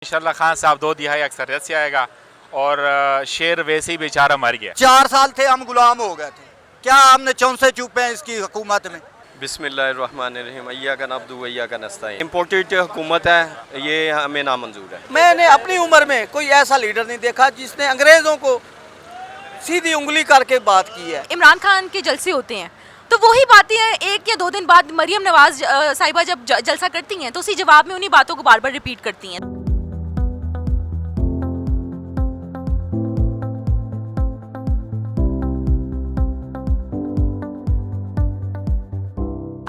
इंशाल्लाह खान साहब 2 तिहाई अक्सरियत से आएगा और शेर वैसे ही बेचारा मर गया। 4 साल थे हम गुलाम हो गए थे, क्या हमने चौंसे चुपे हैं इसकी हुकूमत में। बिस्मिल्लाहिर्रहमानिर्रहीम अय्याका नअब्दु व अय्याका नस्तईन। इम्पोर्टेड हुकूमत है, ये हमें नामंजूर है। मैंने अपनी उम्र में कोई ऐसा लीडर नहीं देखा जिसने अंग्रेज़ों को सीधी उंगली करके बात की है। इमरान खान के जलसे होते हैं तो वही बातें हैं, 1 या 2 दिन बाद मरियम नवाज साहिबा जब जलसा करती हैं तो उसी जवाब में उन्हीं बातों को बार बार रिपीट करती हैं।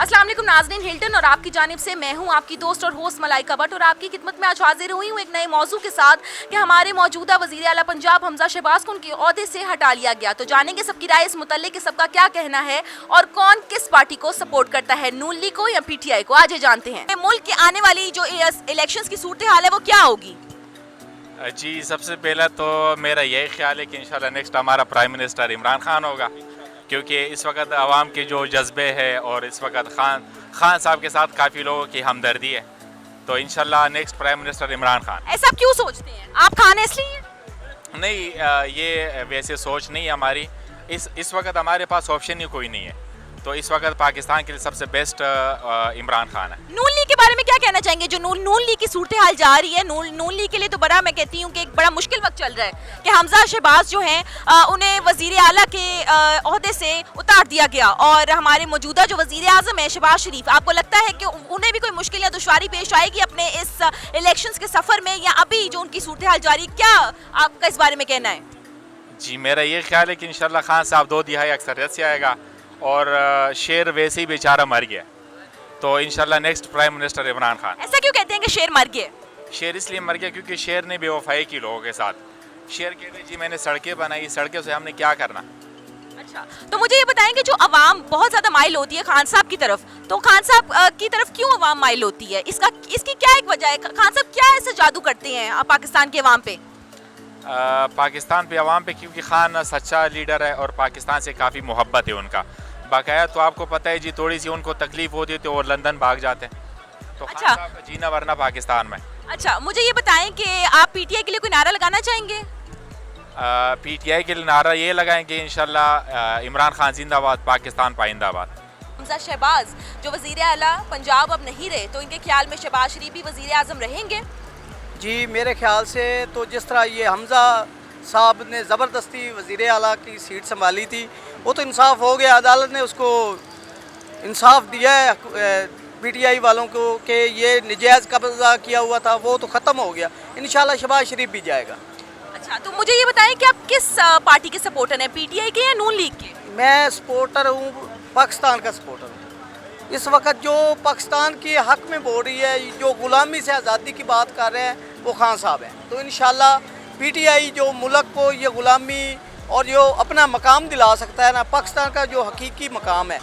अस्सलाम वालेकुम नाज़रीन, हिल्टन और आपकी जानिब से मैं हूं आपकी दोस्त और होस्ट मलाइका भट्ट और आपकी खिदमत में आज हाजिर हुई हूं एक नए मौजू के साथ कि हमारे मौजूदा वज़ीर आला पंजाब हमजा शहबाज को उनके ओहदे से हटा लिया गया। तो जानेंगे सबकी राय इस मुतल्लिक़ कि सबका क्या कहना है और कौन किस पार्टी को सपोर्ट करता है, नून लीग को या PTI को। आज जानते हैं मुल्क के आने वाली जो इलेक्शंस की सूरत हाल है वो क्या होगी। जी, सबसे पहला तो मेरा यही ख्याल है कि इंशाल्लाह नेक्स्ट हमारा प्राइम मिनिस्टर इमरान खान होगा, क्योंकि इस वक्त आवाम के जो जज्बे है और इस वक्त खान साहब के साथ काफ़ी लोगों की हमदर्दी है, तो इंशाल्लाह next prime minister Imran Khan. ऐसा क्यों सोचते हैं आप? खान है इसलिए? नहीं, ये वैसे सोच नहीं है हमारी। इस वक्त हमारे पास ऑप्शन ही कोई नहीं है, तो इस वक्त पाकिस्तान के लिए सबसे बेस्ट इमरान खान है। नून लीग के बारे में क्या कहना चाहेंगे? जो नून लीग की सूरत हाल जा रही है, नून लीग के लिए तो बड़ा, मैं कहती हूँ कि एक बड़ा मुश्किल वक्त चल रहा है कि हमजा शहबाज जो हैं उन्हें वजीर आला के ओहदे से उतार दिया गया और हमारे मौजूदा जो वजीर आजम है शहबाज शरीफ, आपको लगता है कि उन्हें भी कोई मुश्किल या दुश्वारी पेश आएगी अपने इस इलेक्शंस के सफर में, या अभी जो उनकी सूरत हाल जारी, क्या आपका इस बारे में कहना है? जी, मेरा ये ख्याल है कि इंशाल्लाह खान साहब 2 तिहाई अक्सरियत से आएगा और शेर वैसे ही बेचारा मर गया, तो इंशाल्लाह next prime minister Imran Khan. ऐसा क्यों कहते हैं कि शेर मर गए? शेर इसलिए मर गया क्योंकि शेर ने बेवफाई की लोगों के साथ। शेर कहते जी मैंने सड़कें बनाई, सड़कों से हमने क्या करना। अच्छा, तो मुझे ये बताएं कि जो अवाम बहुत ज़्यादा माइल होती है खान साहब की तरफ, तो खान साहब की तरफ क्यों अवाम माइल होती है? इसकी क्या एक वजह है? खान साहब क्या ऐसा जादू करते हैं पाकिस्तान के अवाम पे? पाकिस्तान पे अवाम पे क्योंकि खान सच्चा लीडर है और पाकिस्तान से काफ़ी मोहब्बत है उनका। बाकाया तो आपको पता है जी, थोड़ी सी उनको तकलीफ होती है तो वो लंदन भाग जाते हैं, तो अच्छा। खान साहब का जीना वरना पाकिस्तान में। अच्छा, मुझे ये बताएं कि आप PTI के लिए कोई नारा लगाना चाहेंगे? PTI के लिए नारा ये लगाएंगे इंशाल्लाह इमरान खान जिंदाबाद, पाकिस्तान पाइंदाबाद। हमजा शहबाज जो वजीर आला पंजाब अब नहीं रहे, तो इनके ख्याल में शहबाज शरीफ भी वजीर आजम रहेंगे? जी, मेरे ख्याल से तो जिस तरह ये हमजा साहब ने ज़बरदस्ती वज़ीर आला की सीट संभाली थी, वो तो इंसाफ हो गया, अदालत ने उसको इंसाफ दिया है PTI वालों को कि ये नजायज़ कब्जा किया हुआ था, वो तो ख़त्म हो गया। इंशाल्लाह शहबाज शरीफ भी जाएगा। अच्छा, तो मुझे ये बताएं कि आप किस पार्टी के सपोर्टर हैं, PTI के या नून लीग के? मैं सपोर्टर हूँ, पाकिस्तान का सपोर्टर हूँ। इस वक्त जो पाकिस्तान के हक़ में बोल रही है, जो ग़ुलामी से आज़ादी की बात कर रहे हैं, वो खान साहब हैं। तो इंशाल्लाह PTI जो मुल्क को ये ग़ुलामी और जो अपना मकाम दिला सकता है ना, पाकिस्तान का जो हकीकी मकाम है,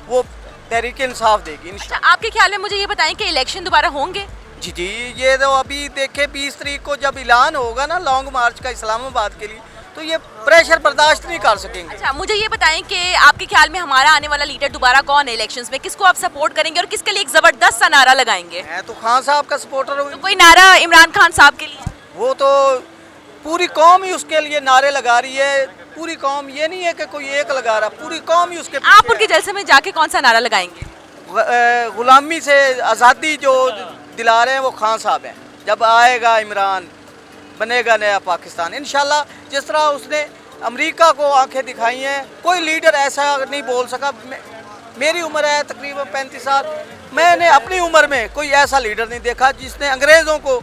वो तहरीक इंसाफ देगी। अच्छा, आपके ख्याल में मुझे ये बताएं कि इलेक्शन दोबारा होंगे? जी जी, ये तो अभी देखे 20 तारीख को जब ऐलान होगा ना लॉन्ग मार्च का इस्लामाबाद के लिए, तो ये प्रेशर बर्दाश्त नहीं कर सकेंगे। अच्छा, मुझे ये बताएं कि आपके ख्याल में हमारा आने वाला लीडर दोबारा कौन है इलेक्शंस में? किसको आप सपोर्ट करेंगे और किसके लिए एक ज़बरदस्त सा नारा लगाएंगे? मैं तो खान साहब का सपोर्टर हूँ। तो कोई नारा इमरान खान साहब के लिए? वो तो पूरी कौम ही उसके लिए नारे लगा रही है, पूरी कौम, ये नहीं है कि कोई एक लगा रहा, पूरी कौम ही उसके। आप उनके जलसे में जाके कौन सा नारा लगाएंगे? गुलामी से आज़ादी जो दिला रहे हैं वो खान साहब हैं। जब आएगा इमरान, बनेगा नया पाकिस्तान इंशाल्लाह। जिस तरह उसने अमेरिका को आंखें दिखाई हैं, कोई लीडर ऐसा नहीं बोल सका। मेरी उम्र है तकरीबन 35 साल, मैंने अपनी उम्र में कोई ऐसा लीडर नहीं देखा जिसने अंग्रेज़ों को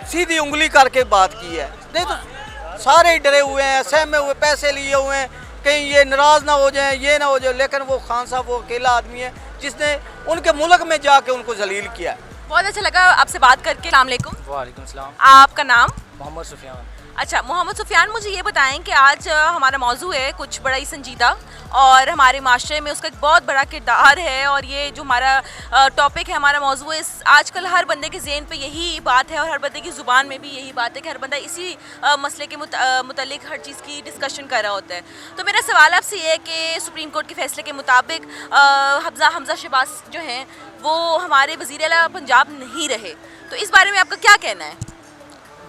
सीधी उंगली करके बात की है। नहीं तो सारे ही डरे हुए हैं, सहमे हुए, पैसे लिए हुए हैं, कहीं ये नाराज़ ना हो जाए, ये ना हो जाए। लेकिन वो खान साहब वो अकेला आदमी है जिसने उनके मुल्क में जाके उनको जलील किया है। बहुत अच्छा लगा आपसे बात करके। अस्सलाम वालेकुम। वालेकुम सलाम। आपका नाम? मोहम्मद सुफियान। अच्छा मोहम्मद सुफियान, मुझे ये बताएं कि आज हमारा मौजू है कुछ बड़ा ही संजीदा और हमारे माशरे में उसका एक बहुत बड़ा किरदार है, और ये जो हमारा टॉपिक है, हमारा मौजू है, आजकल हर बंदे के ज़हन पे यही बात है और हर बंदे की ज़ुबान में भी यही बात है कि हर बंदा इसी मसले के मुतालिक हर चीज़ की डिस्कशन कर रहा होता है। तो मेरा सवाल आपसे ये है कि सुप्रीम कोर्ट के फैसले के मुताबिक हमजा शहबाज जो हैं वो हमारे वज़ीर आला पंजाब नहीं रहे, तो इस बारे में आपका क्या कहना है?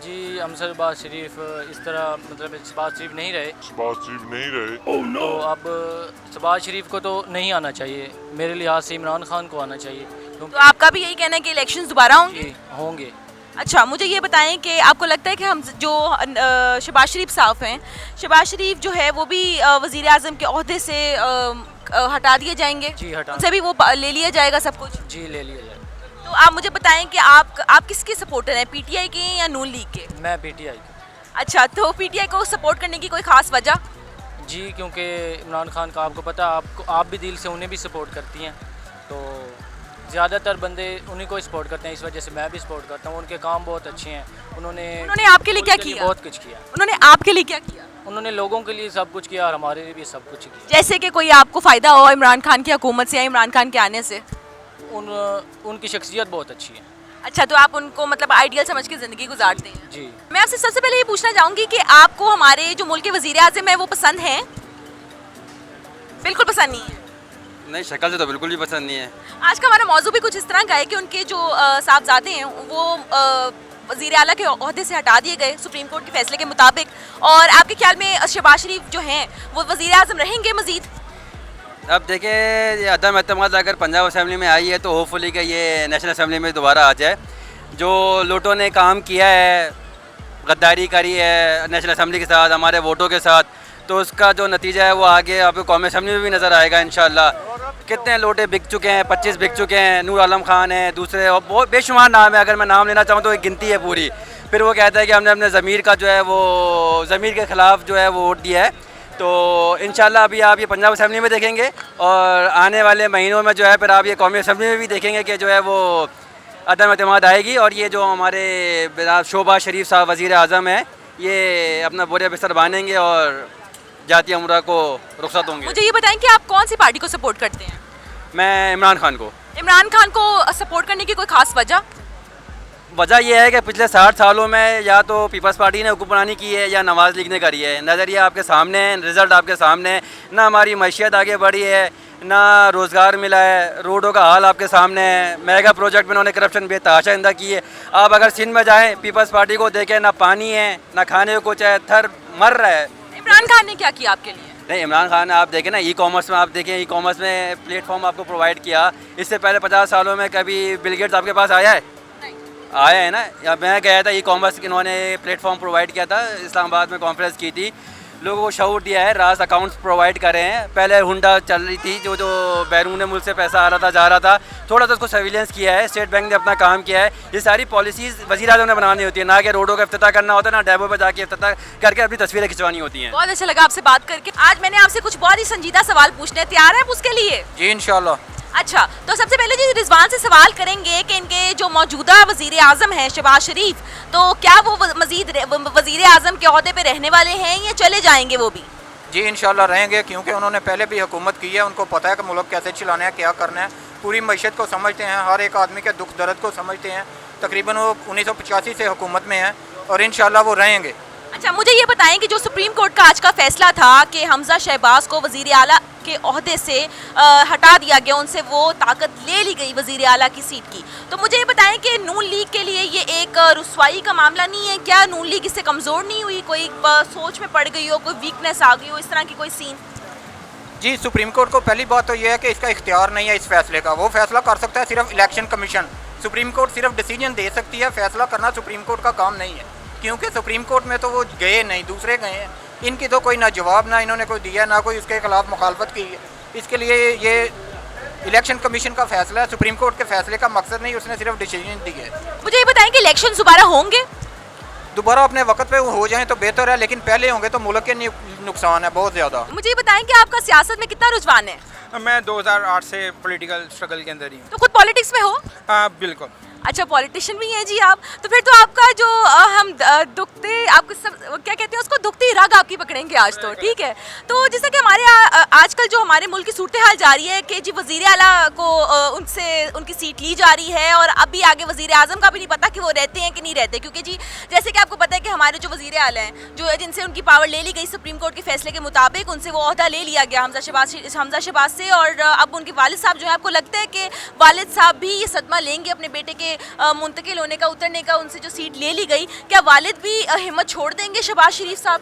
जी, हमजा शहबाज शरीफ इस तरह मतलब शहबाज शरीफ नहीं रहे तो अब शहबाज शरीफ को तो नहीं आना चाहिए, मेरे लिहाज से इमरान खान को आना चाहिए तो आपका भी यही कहना है कि इलेक्शन दोबारा होंगे? होंगे। अच्छा, मुझे ये बताएं कि आपको लगता है कि हम जो शहबाज शरीफ साहब हैं, शहबाज शरीफ जो है वो भी वज़ीर आज़म के ओहदे से हटा दिए जाएंगे? जी हटा, उनसे भी वो ले लिया जाएगा सब कुछ? जी ले लिया जाए। तो आप मुझे बताएं कि आप किसके सपोर्टर हैं, पीटीआई के या नून लीग के? मैं पीटीआई का। अच्छा, तो पीटीआई को सपोर्ट करने की कोई ख़ास वजह? जी, क्योंकि इमरान खान का आपको पता है, आप भी दिल से उन्हें भी सपोर्ट करती हैं, तो ज़्यादातर बंदे उन्हीं को सपोर्ट करते हैं, इस वजह से मैं भी सपोर्ट करता हूँ। उनके काम बहुत अच्छे हैं, उन्होंने आपके लिए क्या किया? बहुत कुछ किया। उन्होंने आपके लिए क्या किया? उन्होंने लोगों के लिए सब कुछ किया और हमारे लिए भी सब कुछ किया। जैसे कि कोई आपको फ़ायदा हो इमरान खान की हुकूमत से या इमरान खान के आने से? उनकी शख्सियत बहुत अच्छी है। अच्छा, तो आप उनको मतलब आइडियल समझ के ज़िंदगी गुजारते हैं? जी। मैं आपसे सबसे पहले ये पूछना चाहूँगी कि आपको हमारे जो मुल्क के वज़ीर आज़म है वो पसंद हैं? बिल्कुल पसंद नहीं है? नहीं, शक्ल से तो बिल्कुल भी पसंद नहीं है। आज का हमारा मौजू भी कुछ इस तरह का है कि उनके जो साहबजादे हैं वो वज़ीर आला के ओहदे से हटा दिए गए सुप्रीम कोर्ट के फैसले के मुताबिक, और आपके ख्याल में शहबाज शरीफ जो हैं वो वज़ीर आज़म रहेंगे मज़ीद? अब देखिए, ये अदम एतमाद अगर पंजाब असेंबली में आई है तो होपफुली कि ये नेशनल असेंबली में दोबारा आ जाए। जो लोगों ने काम किया है, गद्दारी करी है नेशनल असेंबली के साथ, हमारे वोटों के साथ, तो उसका जो नतीजा है वो आगे आपको कौमी असेंबली में भी नज़र आएगा इंशाल्लाह। कितने लोटे बिक चुके हैं, 25 बिक चुके हैं, नूर आलम खान है, दूसरे और बहुत बेशुमार नाम है, अगर मैं नाम लेना चाहूँ तो एक गिनती है पूरी। फिर वो कहता है कि हमने अपने ज़मीर का जो है वो ज़मीर के ख़िलाफ़ जो है वो वोट दिया है। तो इंशाल्लाह अभी आप ये पंजाब असेंबली में देखेंगे और आने वाले महीनों में जो है फिर आप ये कौमी असेंबली में भी देखेंगे कि जो है वो अदम एतमाद आएगी, और ये जो हमारे शहबाज शरीफ साहब वज़ीर आज़म हैं ये अपना बोरे बिस्तर बांधेंगे और जाती उम्रा को रुखसत होंगे। मुझे ये बताएं कि आप कौन सी पार्टी को सपोर्ट करते हैं? मैं इमरान खान को। इमरान खान को सपोर्ट करने की कोई ख़ास वजह? वजह यह है कि पिछले 60 सालों में या तो पीपल्स पार्टी ने हुक्मरानी की है या नवाज़ लीग ने करी है। नज़रिया आपके सामने है, रिज़ल्ट आपके सामने है। ना हमारी मैशियत आगे बढ़ी है, ना रोज़गार मिला है, रोडों का हाल आपके सामने है, मेगा प्रोजेक्ट में उन्होंने करप्शन बेतहाशा इंदा की है। आप अगर सिंध में जाएँ, पीपल्स पार्टी को देखें, ना पानी है ना खाने को कुछ है, थर मर रहा है। इमरान खान ने क्या किया आपके लिए? नहीं, इमरान खान आप देखें ना, ई कॉमर्स में आप देखें, ई कॉमर्स में प्लेटफॉर्म आपको प्रोवाइड किया। इससे पहले 50 सालों में कभी बिल गेट्स आपके पास आया है? आया है ना। या मैं गया था, ई कॉमर्स इन्होंने प्लेटफॉर्म प्रोवाइड किया था, इस्लामाबाद में कॉन्फ्रेंस की थी, लोगों को शऊर दिया है, रास अकाउंट्स प्रोवाइड कर रहे हैं। पहले हुंडा चल रही थी, जो बैरून मुल्क से पैसा आ रहा था, जा रहा था, थोड़ा सा उसको सर्विलेंस किया है। स्टेट बैंक ने अपना काम किया है। ये सारी पॉलिसीज़ वज़ीर आज़म ने बनानी होती है, ना कि रोडों का इफ्तिताह करना होता है, ना डैबों पर जाके इफ्तिताह करके अपनी तस्वीरें खिंचवानी होती हैं। बहुत अच्छा लगा आपसे बात करके। आज मैंने आपसे कुछ बहुत ही संजीदा सवाल पूछने, तैयार है आप उसके लिए? जी इंशाल्लाह। अच्छा, तो सबसे पहले जी रिजवान से सवाल करेंगे कि इनके जो मौजूदा वज़ीर आज़म हैं शहबाज शरीफ, तो क्या वो मज़ीद वज़ीर आज़म के ओहदे पे रहने वाले हैं या चले जाएंगे वो भी? जी इंशाल्लाह रहेंगे, क्योंकि उन्होंने पहले भी हुकूमत की है, उनको पता है कि मुल्क कैसे चलाना है, क्या करना है, पूरी मईशत को समझते हैं, हर एक आदमी के दुख दर्द को समझते हैं। तकरीबन वो 1985 से हुकूमत में हैं और इंशाल्लाह वो रहेंगे। अच्छा, मुझे ये बताएं कि जो सुप्रीम कोर्ट का आज का फैसला था कि हमजा शहबाज को वज़ीर आला के ओहदे से हटा दिया गया, उनसे वो ताकत ले ली गई वज़ीर आला की सीट की, तो मुझे ये बताएं कि नून लीग के लिए ये एक रुसवाई का मामला नहीं है क्या? नून लीग इससे कमज़ोर नहीं हुई, कोई सोच में पड़ गई हो, कोई वीकनेस आ गई हो, इस तरह की कोई सीन? जी, सुप्रीम कोर्ट को पहली बात तो ये है कि इसका इख्तियार नहीं है इस फैसले का। वो फैसला कर सकता है सिर्फ इलेक्शन कमीशन। सुप्रीम कोर्ट सिर्फ डिसीजन दे सकती है, फैसला करना सुप्रीम कोर्ट का काम नहीं है, क्योंकि सुप्रीम कोर्ट में तो वो गए नहीं, दूसरे गए हैं। इनकी तो कोई ना जवाब ना इन्होंने कोई दिया, ना कोई उसके खिलाफ मुखालफत की है। इसके लिए ये इलेक्शन कमीशन का फैसला है, सुप्रीम कोर्ट के फैसले का मकसद नहीं, उसने सिर्फ डिसीजन दी है। मुझे ये बताएं कि इलेक्शन दोबारा होंगे? दोबारा अपने वक्त पे हो जाएं तो बेहतर है, लेकिन पहले होंगे तो मुल्क के नुकसान है बहुत ज़्यादा। मुझे ये बताएं कि आपका सियासत में कितना रुझान है? मैं 2008 से पॉलिटिकल स्ट्रगल के अंदर ही हूँ। तो खुद पॉलिटिक्स में हो? हाँ बिल्कुल। अच्छा, पॉलिटिशियन भी हैं जी आप। तो फिर तो आपका जो हम दुखते आपको सब क्या कहते हैं उसको, दुखती रग आपकी पकड़ेंगे आज तो, ठीक है। तो जैसे कि हमारे आजकल जो हमारे मुल्क की सूरत हाल जा रही है कि जी वज़ीर आला को उनसे उनकी सीट ली जा रही है, और अभी आगे वज़ीर आज़म का भी नहीं पता कि वो रहते हैं कि नहीं रहते, क्योंकि जी जैसे कि आपको पता है कि हमारे जो वज़ीर आला हैं, जो जिनसे उनकी पावर ले ली गई सुप्रीम कोर्ट के फैसले के मुताबिक, उनसे वो ओहदा ले लिया गया हमजा शहबाज से, और अब उनके वालिद साहब जो है, आपको लगता है कि वालिद साहब भी ये सदमा लेंगे अपने बेटे के मुंतकिल होने का, उतरने का, उनसे जो सीट ले ली गई, क्या वालिद भी हिम्मत छोड़ देंगे शहबाज शरीफ साहब?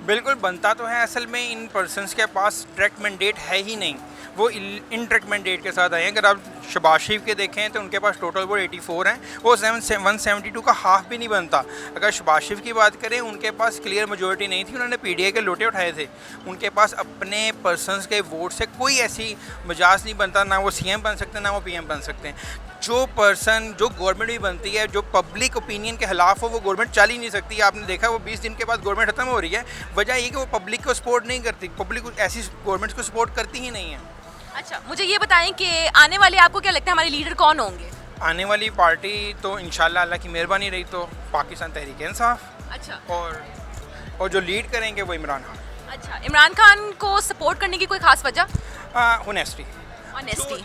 बिल्कुल बनता तो है, असल में इन पर्सनस के पास डायरेक्ट मैंडेट है ही नहीं, वो इनडायरेक्ट मैंडेट के साथ आए हैं। अगर आप शहबाज शरीफ के देखें तो उनके पास टोटल वो 84 हैं, वो 172 का हाफ भी नहीं बनता। अगर शहबाज शरीफ की बात करें, उनके पास क्लियर मेजॉरिटी नहीं थी, उन्होंने पीडीआई के लोटे उठाए थे, उनके पास अपने पर्सनस के वोट से कोई ऐसी मजाज नहीं बनता, ना वो सीएम बन सकते ना वो पीएम बन सकते हैं। जो पर्सन जो गवर्नमेंट भी बनती है, जो पब्लिक ओपिनियन के खिलाफ हो, वो गवर्नमेंट चल ही नहीं सकती। आपने देखा वो 20 दिन के बाद गवर्नमेंट खत्म हो रही है, वजह ये कि वो पब्लिक को सपोर्ट नहीं करती, पब्लिक ऐसी गवर्नमेंट्स को सपोर्ट करती ही नहीं है। अच्छा, मुझे ये बताएं कि आने वाले आपको क्या लगता है हमारे लीडर कौन होंगे? आने वाली पार्टी तो इंशाल्लाह अल्लाह की मेहरबानी रही तो पाकिस्तान तहरीक इंसाफ, अच्छा, और जो लीड करेंगे वो इमरान खान। अच्छा, इमरान खान को सपोर्ट करने की कोई खास वजह? ऑनेस्टी। ऑनेस्टी।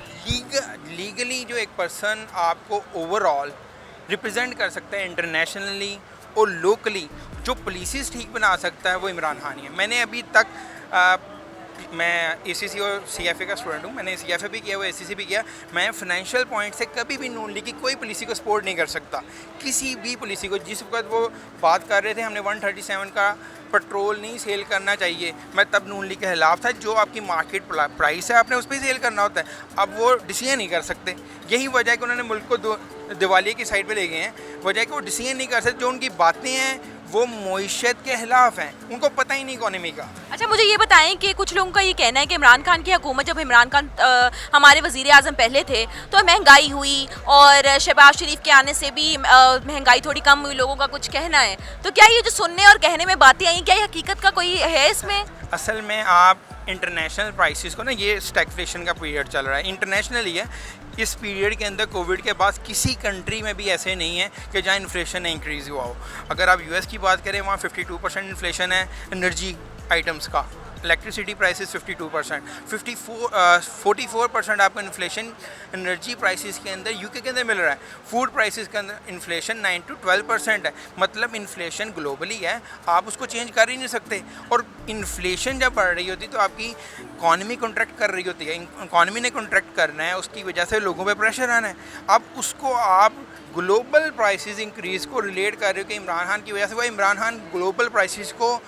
लीगली जो एक पर्सन आपको ओवरऑल रिप्रेजेंट कर सकता है इंटरनेशनली और लोकली, जो पॉलिसीज़ ठीक बना सकता है, वो इमरान खान ही है। मैंने अभी तक मैं एसीसी और सीएफए का स्टूडेंट हूँ, मैंने सीएफए भी किया, वो एसीसी भी किया। मैं फाइनेंशियल पॉइंट से कभी भी नून लीग की कोई पॉलिसी को सपोर्ट नहीं कर सकता, किसी भी पॉलिसी को। जिस वक्त वो बात कर रहे थे हमने 137 का पेट्रोल नहीं सेल करना चाहिए, मैं तब नून लीग के खिलाफ था। जो आपकी मार्केट प्राइस है आपने उस पर ही सेल करना होता है। अब वो डिसीजन नहीं कर सकते, यही वजह है कि उन्होंने मुल्क को दिवाली की साइड पे ले गए हैं। वजह है कि वो डिसीजन नहीं कर सकते, जो उनकी बातें हैं वो मईशत के खिलाफ हैं, उनको पता ही नहीं इकोनॉमी का। अच्छा, मुझे ये बताएं कि कुछ लोगों का ये कहना है कि इमरान खान की हुकूमत, जब इमरान खान हमारे वज़ीर आज़म पहले थे तो महंगाई हुई, और शहबाज शरीफ के आने से भी महंगाई थोड़ी कम हुई, लोगों का कुछ कहना है। तो क्या ये जो सुनने और कहने में बातें आई, क्या ये हकीकत का कोई है इसमें? असल में आप इंटरनेशनल प्राइसेस को ना, ये स्टैगफ्लेशन का पीरियड चल रहा है, इंटरनेशनली है। इस पीरियड के अंदर कोविड के बाद किसी कंट्री में भी ऐसे नहीं है कि जहाँ इन्फ्लेशन इंक्रीज़ हुआ हो। अगर आप यूएस की बात करें, वहाँ 52% इन्फ्लेशन है एनर्जी आइटम्स का, इलेक्ट्रिसिटी प्राइसेस 52%, 44% आपको इन्फ्लेशन एनर्जी प्राइसेस के अंदर यूके के अंदर मिल रहा है। फूड प्राइसेस के अंदर इन्फ्लेशन 9 to 12% है। मतलब इन्फ्लेशन ग्लोबली है, आप उसको चेंज कर ही नहीं सकते। और इन्फ्लेशन जब बढ़ रही होती तो आपकी इकॉनमी कॉन्ट्रैक्ट कर रही होती है, इकॉनमी ने कॉन्ट्रैक्ट करना है, उसकी वजह से लोगों पे प्रेशर आना है। अब उसको आप ग्लोबल प्राइसेस इंक्रीज़ को रिलेट कर रहे हो कि इमरान खान की वजह से। वो इमरान खान ग्लोबल प्राइसेस को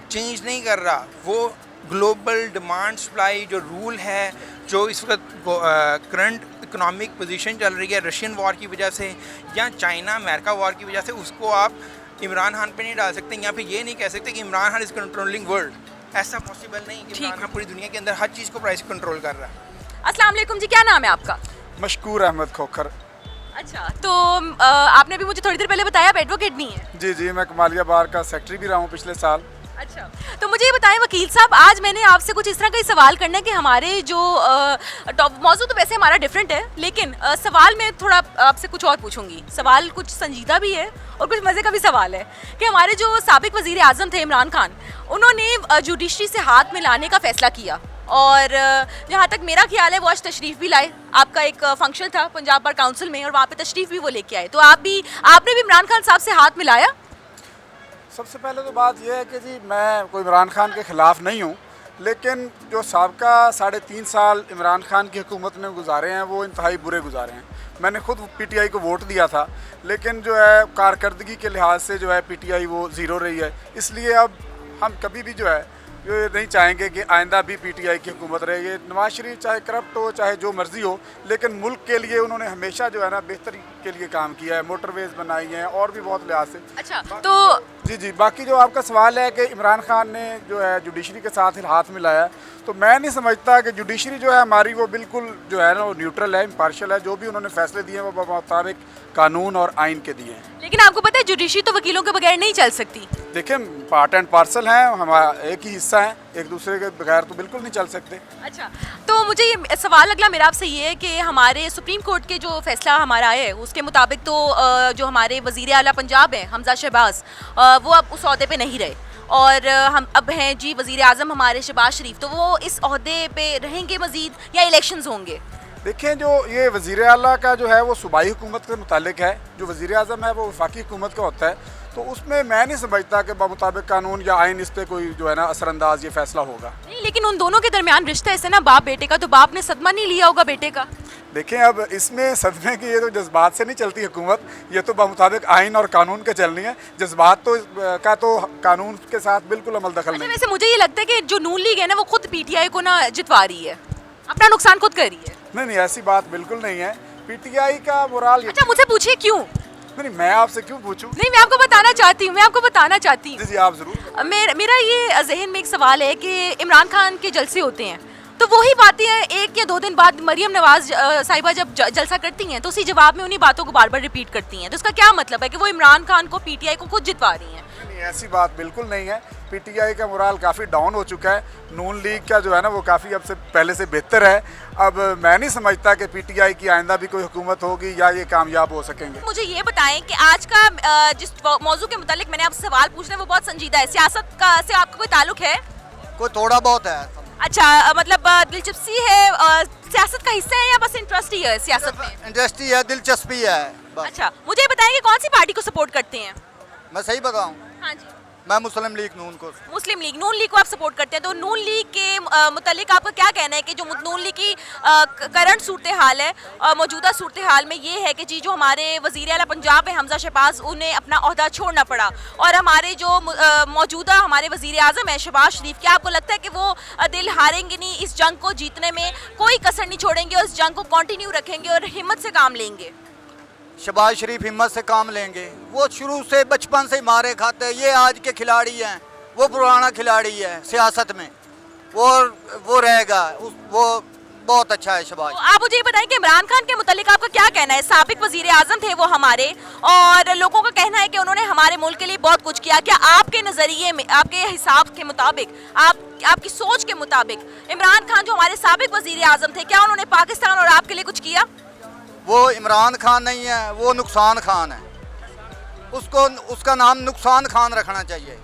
चेंज नहीं कर रहा, वो ग्लोबल डिमांड सप्लाई जो रूल है, जो इस वक्त करंट इकोनॉमिक पोजीशन चल रही है रशियन वॉर की वजह से या चाइना अमेरिका वॉर की वजह से, उसको आप इमरान खान पे नहीं डाल सकते, या फिर ये नहीं कह सकते कि Imran Khan is controlling world. ऐसा पॉसिबल नहीं कि इमरान खान पूरी दुनिया के अंदर हर चीज़ को प्राइस कंट्रोल कर रहा है। अस्सलाम वालेकुम जी, क्या नाम है आपका? मशकूर अहमद खोखर। अच्छा, तो आपने भी मुझे थोड़ी देर पहले बताया आप एडवोकेट भी हैं। जी जी, मैं कमालिया बार का सेक्रेटरी भी रहा हूँ पिछले साल। अच्छा, तो मुझे ये बताएं वकील साहब, आज मैंने आपसे कुछ इस तरह का ही सवाल करना है कि हमारे जो मौजूद तो वैसे हमारा डिफरेंट है, लेकिन सवाल मैं थोड़ा आपसे कुछ और पूछूंगी। सवाल कुछ संजीदा भी है और कुछ मज़े का भी सवाल है कि हमारे जो साबिक वज़ीर आज़म थे इमरान खान, उन्होंने जुडिशरी से हाथ मिलाने का फ़ैसला किया, और जहाँ तक मेरा ख्याल है वो आज तशरीफ़ भी लाए। आपका एक फंक्शन था पंजाब बार काउंसिल में और वहाँ पे तशरीफ़ भी वो लेके आए, तो आपने भी इमरान खान साहब से हाथ मिलाया? सबसे पहले तो बात यह है कि जी मैं कोई इमरान खान के ख़िलाफ़ नहीं हूँ, लेकिन जो साबका 3.5 साल इमरान खान की हुकूमत ने गुजारे हैं वो इंतहाई बुरे गुजारे हैं। मैंने खुद पीटीआई को वोट दिया था, लेकिन जो है कारकर्दगी के लिहाज से जो है पीटीआई वो ज़ीरो रही है। इसलिए अब हम कभी भी जो है ये नहीं चाहेंगे कि आइंदा भी पीटीआई की हुकूमत रहे। ये नवाज शरीफ चाहे करप्ट हो चाहे जो मर्ज़ी हो, लेकिन मुल्क के लिए उन्होंने हमेशा जो है ना बेहतरी के लिए काम किया है, मोटरवेज़ बनाई हैं और भी बहुत लिहाज से। अच्छा, तो जी जी, बाकी जो आपका सवाल है कि इमरान खान ने जो है जुडिशरी के साथ हाथ मिलाया, तो मैं नहीं समझता कि जुडिशरी जो है हमारी वो बिल्कुल जो है ना वो न्यूट्रल है, इम्पार्शियल है। जो भी उन्होंने फैसले दिए हैं वो मुताबिक कानून और आइन के दिए हैं। लेकिन आपको पता है जुडिशरी तो वकीलों के बगैर नहीं चल सकती। देखिए, पार्ट एंड पार्सल हैं, हमारा एक ही हिस्सा है, एक दूसरे के बगैर तो बिल्कुल नहीं चल सकते। अच्छा, तो मुझे ये सवाल अगला मेरा आपसे ये है कि हमारे सुप्रीम कोर्ट के जो फैसला हमारा है उसके मुताबिक तो जो हमारे वज़ीर आला पंजाब हैं हमजा शहबाज, वो अब उस ओहदे पे नहीं रहे और हम अब हैं जी वज़ीर आज़म हमारे शहबाज शरीफ, तो वो इस ओहदे पे रहेंगे मज़ीद या इलेक्शंस होंगे? देखें, जो ये वज़ीर आला का जो है वो सूबाई हुकूमत के मुतालिक है, जो वज़ीर आज़म है वो वफाकी हुकूमत का होता है, तो उसमें मैं नहीं समझता कि बामुताबिक कानून या आइन इस पर कोई जो है ना असरअंदाज ये फैसला होगा। नहीं, लेकिन उन दोनों के दरमियान रिश्ता ऐसे ना बाप बेटे का, तो बाप ने सदमा नहीं लिया होगा बेटे का? देखें, अब इसमें सदमे की ये तो जज्बात से नहीं चलती हुकूमत, ये तो बामुताबिक आइन और कानून के चलनी है। जज्बात तो कानून के साथ बिल्कुल अमल दखल नहीं। वैसे मुझे ये लगता है कि जो नून लीग है ना वो खुद पीटीआई को ना जितवा रही है, अपना नुकसान खुद कर रही है। नहीं, ऐसी बात बिल्कुल नहीं है। पीटीआई का मोराल। अच्छा, मुझे पूछिए क्यों? नहीं, मैं आपसे क्यों पूछूं? नहीं, मैं आपको बताना चाहती हूँ, जी आप जरूर। मेरा ये जहन में एक सवाल है कि इमरान खान के जलसे होते हैं तो वही बातें हैं 1 या 2 दिन बाद मरियम नवाज साहिबा जब जलसा करती हैं तो उसी जवाब में उन्हीं बातों को बार बार रिपीट करती हैं, तो इसका क्या मतलब है कि वो इमरान खान को पीटीआई को खुद जितवा रही हैं? नहीं, ऐसी बात बिल्कुल नहीं है। पीटीआई का मोराल काफ़ी डाउन हो चुका है, नून लीग का जो है ना वो काफ़ी अब से पहले से बेहतर है। अब मैं नहीं समझता कि पीटीआई की आइंदा भी कोई हुकूमत होगी या ये कामयाब हो सकेंगे। मुझे ये बताएं कि आज का जिस मौजू के मुतालिक मैंने आपसे सवाल पूछना है वो बहुत संजीदा है, सियासत का से आपका कोई ताल्लुक है? कोई थोड़ा बहुत है। अच्छा, मतलब दिलचस्पी है, सियासत का हिस्सा है या बस इंटरेस्ट ही है सियासत में? इंडस्ट्री है, दिलचस्पी है बस। अच्छा, मुझे ये बताएं कि कौन सी पार्टी को सपोर्ट करते हैं? मैं सही बताऊं? हाँ जी, मैं मुस्लिम लीग नून को। मुस्लिम लीग, नून लीग को आप सपोर्ट करते हैं, तो नून लीग के मुतालिक आपका क्या कहना है कि जो नून लीग की करंट सूरत हाल है, मौजूदा सूरत हाल में ये है कि जी जो हमारे वज़ीर आला पंजाब है हमजा शहबाज, उन्हें अपना ओहदा छोड़ना पड़ा और हमारे जो मौजूदा हमारे वज़ीर आज़म है शहबाज शरीफ, क्या आपको लगता है कि वो दिल हारेंगे नहीं, इस जंग को जीतने में कोई कसर नहीं छोड़ेंगे और इस जंग को कंटिन्यू रखेंगे और हिम्मत से काम लेंगे? शहबाज शरीफ हिम्मत से काम लेंगे, वो शुरू से बचपन से मारे खाते हैं, ये आज के खिलाड़ी हैं, वो पुराना खिलाड़ी है सियासत में, वो रहेगा, वो बहुत अच्छा है शहबाज। तो आप मुझे ये बताएं कि इमरान खान के मुतालिक आपका क्या कहना है? साबिक वज़ीर आज़म थे वो हमारे, और लोगों का कहना है कि उन्होंने हमारे मुल्क के लिए बहुत कुछ किया, क्या आपके नज़रिए में, आपके हिसाब के मुताबिक, आपकी सोच के मुताबिक इमरान खान जो हमारे साबिक वज़ीर आज़म थे, क्या उन्होंने पाकिस्तान और आपके लिए कुछ किया? वो इमरान खान नहीं है, वो नुकसान खान है, उसका नाम नुकसान खान रखना चाहिए।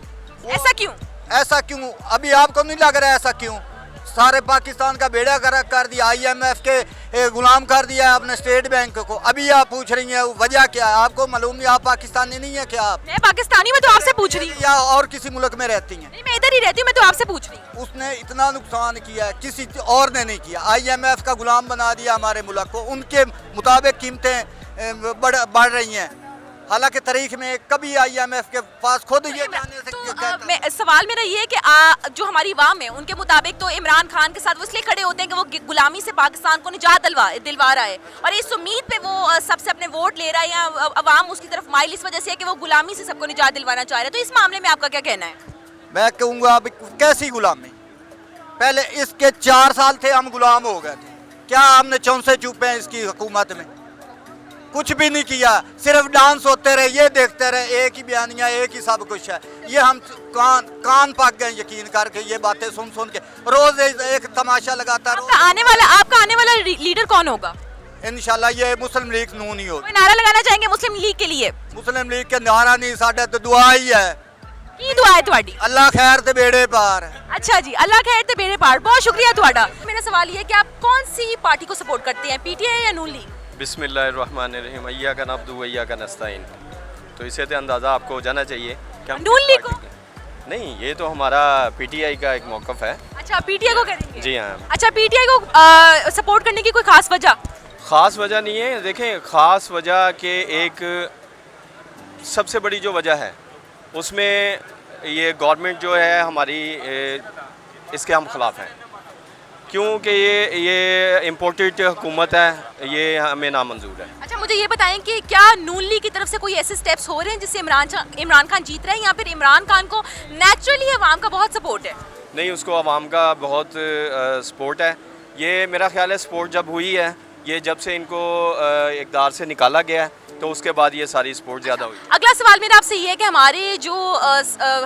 ऐसा क्यों? ऐसा क्यों? अभी आपको नहीं लग रहा है ऐसा क्यों? सारे पाकिस्तान का बेड़ा कर दिया, IMF के गुलाम कर दिया है अपने स्टेट बैंक को। अभी आप पूछ रही हैं वजह क्या है? आपको मालूम नहीं, आप पाकिस्तानी नहीं है क्या? आप मैं पाकिस्तानी में तो आपसे पूछ रही हूँ, या और किसी मुल्क में रहती हैं? नहीं, मैं इधर ही रहती हूँ, मैं तो आपसे पूछ रही हूँ। उसने इतना नुकसान किया है, किसी और ने नहीं किया। IMF का गुलाम बना दिया हमारे मुल्क को, उनके मुताबिक कीमतें बढ़ रही हैं, हालांकि तारीख में कभी IMF के पास खुद ये जाने से सवाल मेरा ये है कि जो हमारी अवाम है उनके मुताबिक तो इमरान खान के साथ वो इसलिए खड़े होते हैं कि वो गुलामी से पाकिस्तान को निजात दिलवा रहा है और इस उम्मीद पे वो सबसे अपने वोट ले रहा है या अवाम उसकी तरफ माइल इस वजह से है कि वो गुलामी से सबको निजात दिलवाना चाह रहे हैं। तो इस मामले में आपका क्या कहना है? मैं कहूँगा कैसी गुलामी? पहले इसके 4 साल थे, हम गुलाम हो गए थे, क्या हमने चौंसे चुपे हैं इसकी हुकूमत में? कुछ भी नहीं किया, सिर्फ डांस होते रहे, ये देखते रहे, एक ही बयानियाँ, एक ही सब कुछ है। ये हम कान पक गए यकीन करके, ये बातें सुन के रोज एक तमाशा लगाता। आपका आने वाला लीडर कौन होगा? इंशाल्लाह ये मुस्लिम लीग नून ही होगा। नारा लगाना चाहेंगे मुस्लिम लीग के लिए? मुस्लिम लीग के नारा नहीं, साढ़े तो दुआ ही है। की दुआ है तुम्हारी? अल्लाह खैर ते बेड़े पार। अच्छा जी, अल्लाह खैर ते बेड़े पार, बहुत शुक्रिया तुम्हारा। मेरा सवाल ये है कि आप कौन सी पार्टी को सपोर्ट करते हैं, PTI या नून लीग? बिस्मिल्लाहिर्रहमानिर्रहीम, अय्या का नब्दु व अय्या का नस्ताइन। तो इससे तो अंदाज़ा आपको हो जाना चाहिए कि हम नून लीग को नहीं, ये तो हमारा PTI का एक मौक़िफ़ है। अच्छा, PTI को करेंगे? जी हाँ। अच्छा, PTI को सपोर्ट करने की कोई ख़ास वजह? ख़ास वजह नहीं है, देखें ख़ास वजह के एक सबसे बड़ी जो वजह है उसमें ये गवर्नमेंट जो है हमारी, इसके हम ख़िलाफ़ हैं, क्योंकि ये इम्पोर्टेड हुकूमत है, ये हमें नामंजूर है। अच्छा, मुझे ये बताएं कि क्या नून लीग की तरफ से कोई ऐसे स्टेप्स हो रहे हैं जिससे इमरान खान जीत रहे हैं या फिर इमरान खान को नेचुरली अवाम का बहुत सपोर्ट है? नहीं, उसको अवाम का बहुत सपोर्ट है। ये मेरा ख्याल है सपोर्ट जब हुई है, ये जब से इनको इक़्तिदार से निकाला गया है, तो उसके बाद ये सारी सपोर्ट ज़्यादा हुई। अगला सवाल मेरा आपसे ये है कि हमारे जो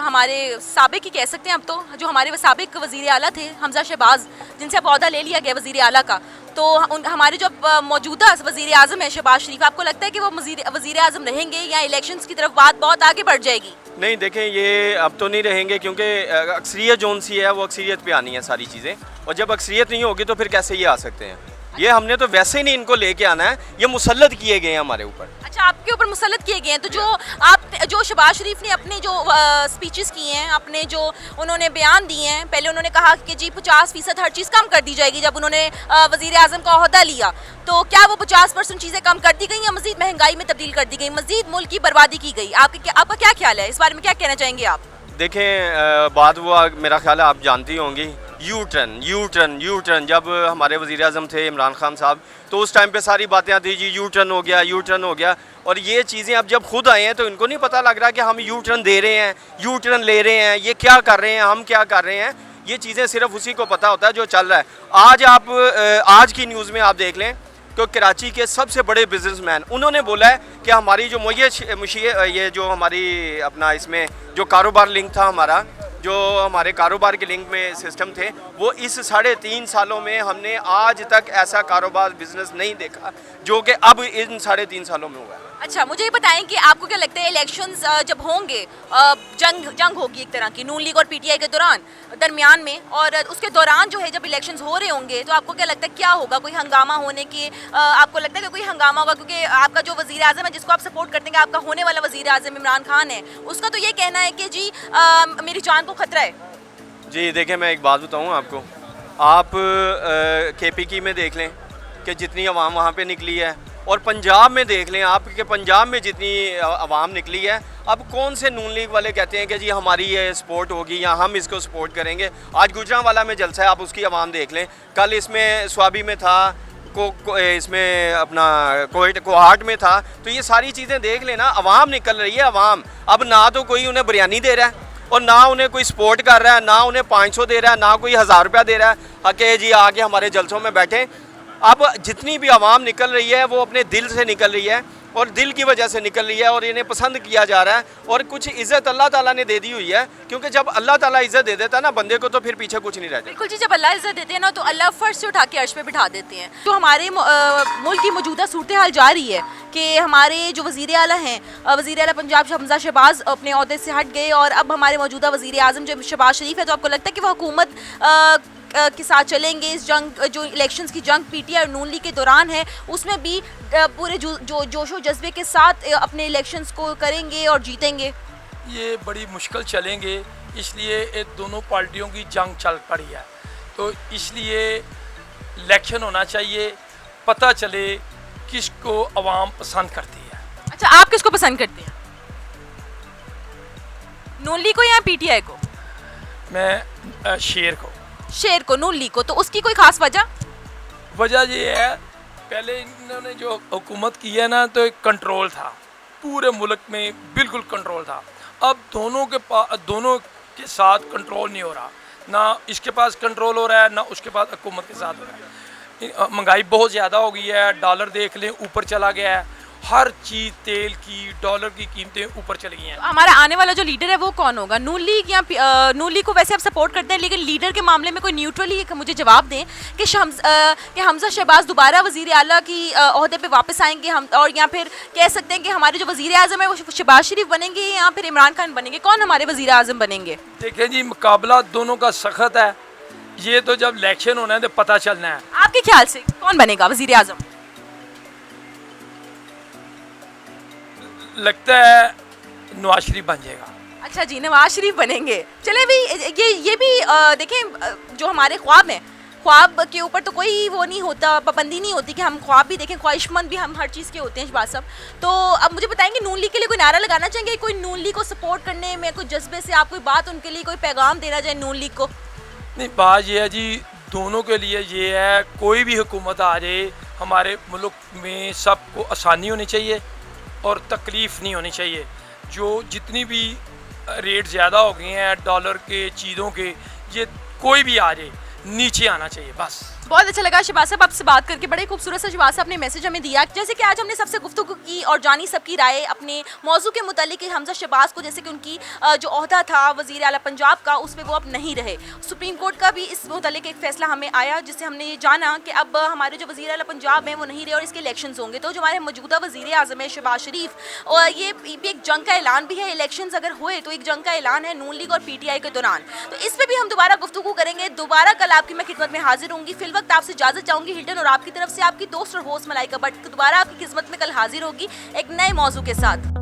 हमारे साबिक ही कह सकते हैं अब तो, जो हमारे साबिक वज़ीर आला थे हमजा शहबाज, जिनसे अब ओहदा ले लिया गया वज़ीर आला का, तो हमारे जो मौजूदा वज़ीर आज़म है शहबाज शरीफ, आपको लगता है कि वो वज़ीर आज़म रहेंगे या इलेक्शंस की तरफ बात बहुत आगे बढ़ जाएगी? नहीं, देखें, ये अब तो नहीं रहेंगे, क्योंकि अक्सरियत जोन सी है वो अक्सरियत पे आनी है सारी चीज़ें, और जब अक्सरियत नहीं होगी तो फिर कैसे ये आ सकते हैं? ये हमने तो वैसे ही नहीं इनको लेके आना है, ये मुसल्लत किए गए हैं हमारे ऊपर। अच्छा, आपके ऊपर मुसल्लत किए गए हैं। तो जो शहबाज शरीफ ने अपने जो स्पीचेस किए हैं, अपने जो उन्होंने बयान दिए हैं, पहले उन्होंने कहा कि जी 50% हर चीज़ कम कर दी जाएगी जब उन्होंने वज़ीर आज़म का ओहदा लिया, तो क्या वो 50% चीज़ें कम कर दी गई या मज़ीद महंगाई में तब्दील कर दी गई, मज़ीद मुल्क की बर्बादी की गई? आपका क्या ख्याल है इस बारे में, क्या कहना चाहेंगे आप? देखें, बात वो मेरा ख्याल है आप जानती होंगी, यू टर्न जब हमारे वज़ीर आज़म थे इमरान खान साहब, तो उस टाइम पे सारी बातें आती जी यू टर्न हो गया, और ये चीज़ें अब जब खुद आए हैं तो इनको नहीं पता लग रहा कि हम यू टर्न दे रहे हैं, यू टर्न ले रहे हैं, ये क्या कर रहे हैं, हम क्या कर रहे हैं। ये चीज़ें सिर्फ उसी को पता होता है जो चल रहा है। आज की न्यूज़ में आप देख लें तो कराची के सबसे बड़े बिजनेसमैन उन्होंने बोला है कि हमारी जो ये जो हमारी अपना इसमें जो कारोबार लिंक था हमारा, जो हमारे कारोबार के लिंक में सिस्टम थे, वो इस 3.5 सालों में हमने आज तक ऐसा कारोबार बिजनेस नहीं देखा जो कि अब इन 3.5 सालों में हुआ है। अच्छा, मुझे ये बताएं कि आपको क्या लगता है इलेक्शंस जब होंगे, जंग होगी एक तरह की नून लीग और पीटीआई के दरमियान में, और उसके दौरान जो है जब इलेक्शंस हो रहे होंगे तो आपको क्या लगता है क्या होगा? कोई हंगामा होने की आपको लगता है कि कोई हंगामा होगा? क्योंकि आपका जो वज़ीर आज़म है जिसको आप सपोर्ट करते हैं, आपका होने वाला वज़ीर आज़म इमरान खान है, उसका तो ये कहना है कि जी मेरी जान को खतरा है। जी देखिए, मैं एक बात बताऊँ आपको, आप KPK में देख लें कि जितनी आवाम वहाँ पे निकली है, और पंजाब में देख लें आप कि पंजाब में जितनी आवाम निकली है। अब कौन से नून लीग वाले कहते हैं कि जी हमारी ये सपोर्ट होगी या हम इसको सपोर्ट करेंगे? आज गुजरांवाला में जलसा है, आप उसकी आवाम देख लें, कल इसमें स्वाबी में था, इसमें अपना कोहाट में था, तो ये सारी चीज़ें देख लेना, आवाम निकल रही है। आवाम अब ना तो कोई उन्हें बिरयानी दे रहा है और ना उन्हें कोई सपोर्ट कर रहा है, ना उन्हें 500 दे रहा है, ना कोई 1000 रुपया दे रहा है कि जी आके हमारे जलसों में बैठें। अब जितनी भी आवाम निकल रही है वो अपने दिल से निकल रही है और दिल की वजह से निकल रही है, और इन्हें पसंद किया जा रहा है, और कुछ इज़्ज़त अल्लाह ताला ने दे दी हुई है, क्योंकि जब अल्लाह ताला इज़्ज़त दे देता है ना बंदे को, तो फिर पीछे कुछ नहीं रहता। बिल्कुल जी, जब अल्लाह इज़्ज़त देते हैं ना तो अल्लाह फर्श से उठा के अर्श पे बिठा देते हैं। तो हमारे मुल्क की मौजूदा सूरत हाल जा रही है कि हमारे जो वज़ीर आला हैं, वज़ीर आला पंजाब हमजा शहबाज अपने ओहदे से हट गए, और अब हमारे मौजूदा वज़ीर आज़म जो शहबाज शरीफ है, तो आपको लगता है कि वो हुकूमत के साथ चलेंगे? इस जंग, जो इलेक्शंस की जंग पीटीआई और नून लीग के दौरान है, उसमें भी पूरे जो जोशो जज्बे के साथ अपने इलेक्शंस को करेंगे और जीतेंगे? ये बड़ी मुश्किल चलेंगे, इसलिए ये दोनों पार्टियों की जंग चल पड़ी है, तो इसलिए इलेक्शन होना चाहिए, पता चले किसको आवाम पसंद करती है। अच्छा, आप किसको पसंद करते हैं, नून लीग को या पीटीआई को? मैं शेर को, नून लीग को। तो उसकी कोई खास वजह ये है, पहले इन्होंने जो हुकूमत की है ना, तो एक कंट्रोल था पूरे मुल्क में, बिल्कुल कंट्रोल था। अब दोनों के साथ कंट्रोल नहीं हो रहा, ना इसके पास कंट्रोल हो रहा है ना उसके पास हुकूमत के साथ हो रहा है। महंगाई बहुत ज़्यादा हो गई है, डॉलर देख लें ऊपर चला गया है, हर चीज़, तेल की, डॉलर की कीमतें ऊपर चली गई हैं। हमारा आने वाला जो लीडर है वो कौन होगा, नून लीग या नून लीग को वैसे आप सपोर्ट करते हैं, लेकिन लीडर के मामले में कोई न्यूट्रली मुझे जवाब दें कि हमजा शहबाज दोबारा वज़ीर आला की ओहदे पे वापस आएंगे हम, और या फिर कह सकते हैं कि हमारे जो वज़ीर आज़म है वो शहबाज शरीफ बनेंगे या फिर इमरान खान बनेंगे? कौन हमारे वज़ीर आज़म बनेंगे? देखें जी, मुकाबला दोनों का सख्त है, ये तो जब इलेक्शन होना है तो पता चलना है। आपके ख्याल से कौन बनेगा वज़ीर आज़म? लगता है नवाज शरीफ बन जाएगा। अच्छा जी, नवाज शरीफ बनेंगे। चले भी ये भी देखें, जो हमारे ख्वाब हैं, ख्वाब के ऊपर तो कोई वो नहीं होता, पाबंदी नहीं होती कि हम ख्वाब भी देखें, ख्वाहिशमंद भी हम हर चीज़ के होते हैं शहबाज साहब। तो अब मुझे बताएंगे, नून लीग के लिए कोई नारा लगाना चाहेंगे, कोई नून लीग को सपोर्ट करने में कोई जज्बे से आप कोई बात उनके लिए कोई पैगाम देना चाहें नून लीग को? नहीं, बात ये है जी, दोनों के लिए ये है, कोई भी हुकूमत आ जाए हमारे मुल्क में सबको आसानी होनी चाहिए और तकलीफ़ नहीं होनी चाहिए। जो जितनी भी रेट ज़्यादा हो गए हैं डॉलर के, चीज़ों के, ये कोई भी आ जाए नीचे आना चाहिए बस। बहुत अच्छा लगा शहबाज साहब आपसे बात करके, बड़े खूबसूरत सा शहबाज साहब ने मैसेज हमें दिया। जैसे कि आज हमने सबसे गुफ्तगू की और जानी सबकी राय अपने मौजू के मुतालिक कि हमजा शहबाज को जैसे कि उनकी जो ओहदा था वज़ीर आला पंजाब का उसमें वो अब नहीं रहे। सुप्रीम कोर्ट का भी इस मुतालिक एक फ़ैसला हमें आया जिससे हमने ये जाना कि अब हमारे जो वज़ीर आला पंजाब हैं वो नहीं रहे और इसके इलेक्शंस होंगे। तो जो हमारे मौजूदा वज़ीर आज़म है शहबाज शरीफ, और ये भी एक जंग का ऐलान भी है, इलेक्शंस अगर हुए तो एक जंग का ऐलान है नून लीग और PTI के दौरान। तो इस पर भी हम दोबारा गुफ्तगू करेंगे। दोबारा कल आपकी मैं खिदमत में हाजिर होंगी। फिल वक्त आपसे इजाज़त चाहूँगी हिल्टन और आपकी तरफ से आपकी दोस्त और होस्ट मलाइका भट्ट दोबारा आपकी खिदमत में कल हाजिर होगी एक नए मौजू के साथ।